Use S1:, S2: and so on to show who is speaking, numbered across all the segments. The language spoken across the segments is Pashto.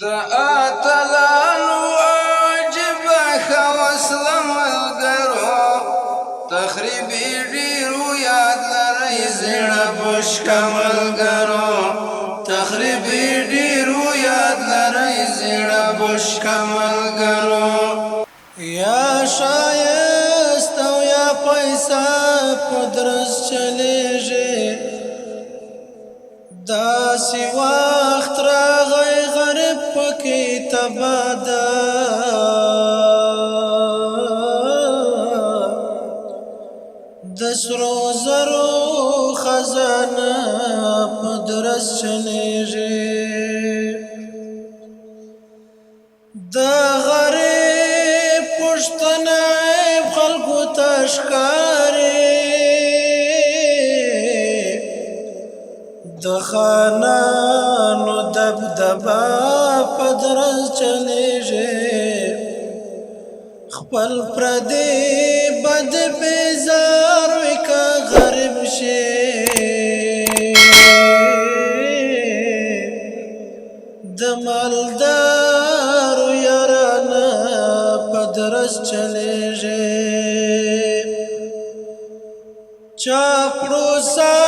S1: د اتلانو عجب خوصله ملګرو تخریبي ډیرو یاد لرئ زړه بشکه ملګرو تخریبي ډیرو یاد لرئ زړه بشکه ملګرو یا شایست او یا پیسه په درس چلیږي داسې وخت راغی غریب پکې تباه ده د سرو زرو خزانه په درس چلیږي د غریب پوښتنه خلکو ته ښکاري د خانانو دبدبه په درز چلیږي خپل پردی بد بیزار وي که غریب شي د مالدارو یارانه په درز چلیږي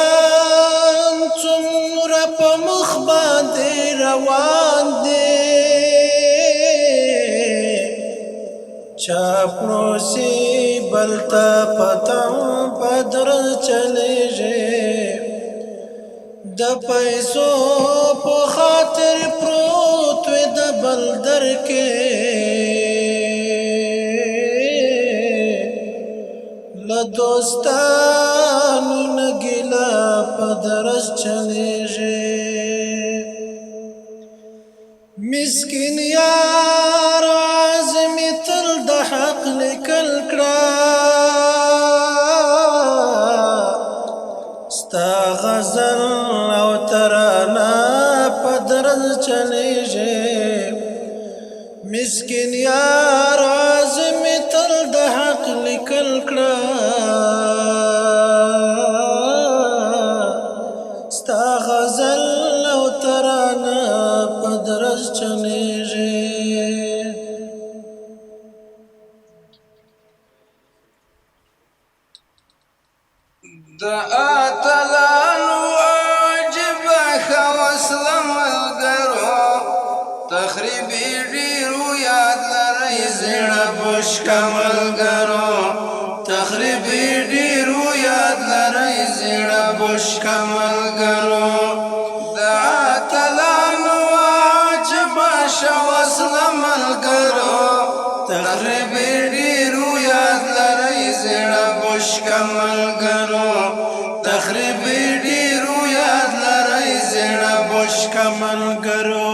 S1: چاپړوسان څومره په مخ باندې روان دي چاپړوسي بل ته پتنګ په درز چلیږي د پیسو په خاطر پروت وي د بل در کې له دوستانو نه ګیله په درز چلیږي مسکین یار عزم تل د حق لیکل کړه ستا غزل او ترانه په درز چلیږي مسکین یار عزم تل د حق لیکل کړه ستا غزل او ترانه په درز چلیږي د اتلانو عجب خوصله ملګرو تخریبي ډیرو یاد لرئ زړه بشکه ملګرو تخریبي ډیرو یاد لرئ زړه بشکه ملګرو د اتلانو عجب خوصله ملګرو تخریبي ډیرو یاد لرئ زړه بشکه ملګرو تخریبي ډیرو یاد لرئ زړه بشکه ملګرو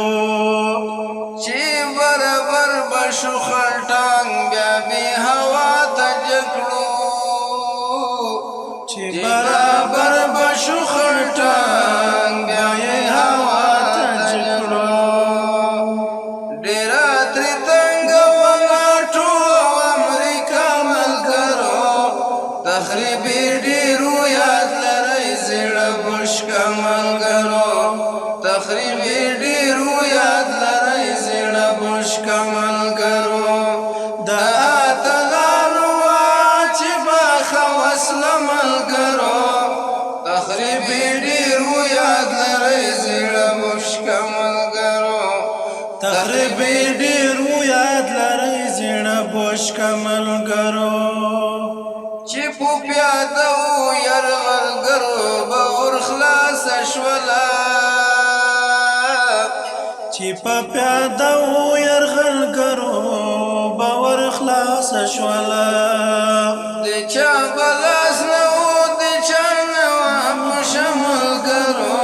S1: چې برابر بشو خلټنګ بیا بې هوا ته جګړو چې برابر بشو خلټنګ بیا یې هوا ته جګړو ډېره ترې تنګه وه ناټو او امریکا ملګرو تخریبي ډیرو یاد لرئ زړه بشکه ملګرو تخریبي ډیرو یاد لرئ زړه بشکه ملګرو د اتلانو عجبه خوصله ملګرو تخریبي ډیرو یاد لرئ زړه بشکه ملګرو تخریبي ډیرو یاد لرئ زړه بشکه ملګرو چې په پیاده وو یرغلګرو به ور خلاصه شوله چې په پیاده وو یرغلګرو به ور خلاصه شوله د چا به لاس نه وو د چا نه وه پشه ملګرو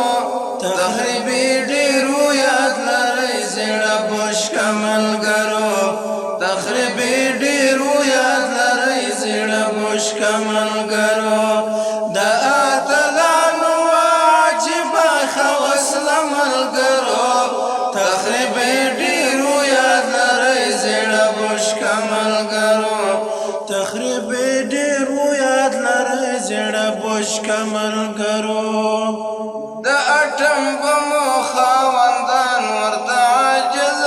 S1: تخریبي ډیرو یاد لرئ زړه بشکه ملګرو تخریبي ډیرو یاد لرئ زړه بشکه ملګرو د اتلانو عجبه خوصله ملګرو تخریبي ډیرو یاد لرئ زړه بشکه ملګرو تخریبي ډیرو یاد لرئ زړه بشکه ملګرو د اټم بمو خاوندان ورته عاجز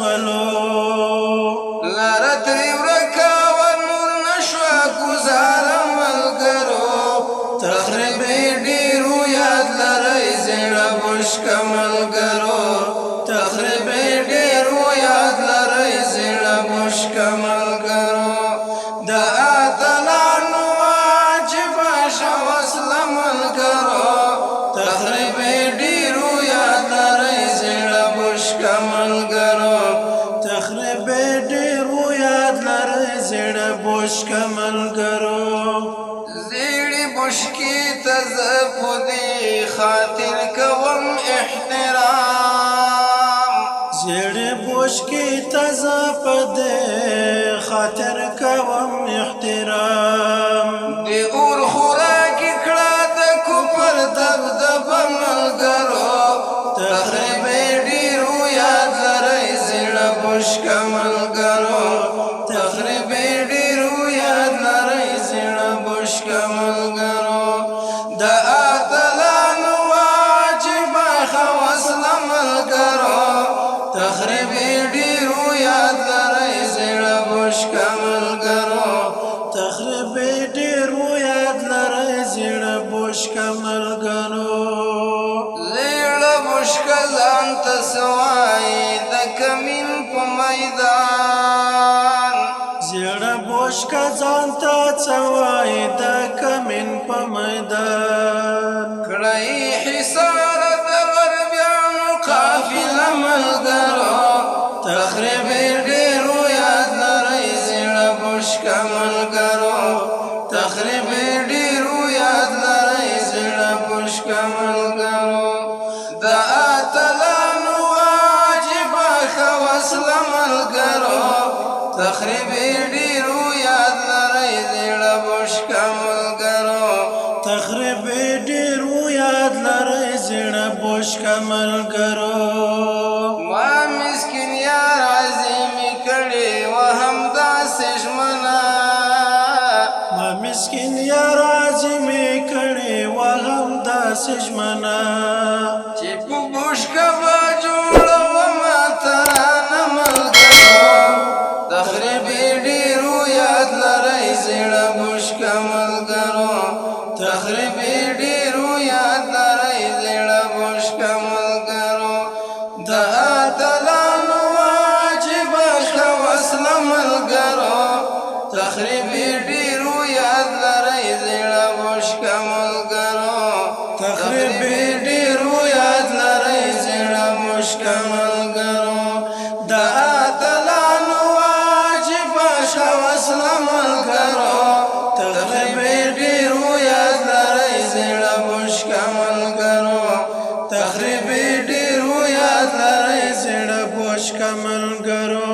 S1: شولو
S2: لاره ترې ورکه وه نور نه شوه ګزاره ملګرو تخریب ډېرو یاد لرئ زړه بشکه ملګرو تخریب ډېرو یاد لرئ زړه بشکه ملګرو د اتلانو واجبه شه وسله ملګرو تخریب ډېرو یاد لرئ زړه بشکه ملګرو
S1: تخریب ډېرو یاد لرئ زړه بشکه ملګرو
S2: زیړې بشکې ته زه په دې خاطر کوم احترام
S1: زیړې بشکې ته زه په دې خاطر کوم احترام
S2: د اور خوراکې کړه د کفر دبدبه ملګرو تخریب ډېرو یاد لرئ زړه بشکه ملګرو تخریب ډېرو یاد لرئ زړه بشکه ملګرو د اتلانو واجبه ښه وسله ملګرو تخریب ډېرو یاد لرئ زړه بشکه ملګرو
S1: تخریب ډېرو یاد لرئ زړه بشکه ملګرو
S2: زړه بشکه ځان ته څه وایي د کمین په میدان
S1: زړه بشکه ځان ته څه وایي د کمین په میدان
S2: کړئ حصاره د غربیانو قافله ملګرو تخریب ډېرو یاد لرئ زړه بشکه ملګرو تخریب ډېرو یاد لرئ زړه بشکه ملګرو د اتلانو واجبه ښه وسله ملګرو تخریب ډېرو یاد لرئ زړه بشکه ملګرو
S1: تخریب ډېرو یاد لرئ زړه بشکه ملګرو
S2: ما مسکین یار عظیمې کړې وه همداسې ژمنه
S1: ما مسکین یار عظیمې کړې وه همداسې ژمنه
S2: چې په بشکه به جوړومه ترانه ملګرو تخریب ډېرو یاد لرئ زړه بشکه ملګرو تخریب ډېرو یاد لرئ زړه بشکه ملګرو د اتلانو واجبه ښه وسله ملګرو تخریب ډېرو یاد لرئ زړه بشکه ملګرو
S1: تخریب ډېرو یاد لرئ زړه بشکه ملګرو د اتلانو واجبه ښه وسله ملګرو تخریب ډېرو یاد لرئ زړه بشکه ملګرو تخریب ډېرو یاد لرئ زړه بشکه ملګرو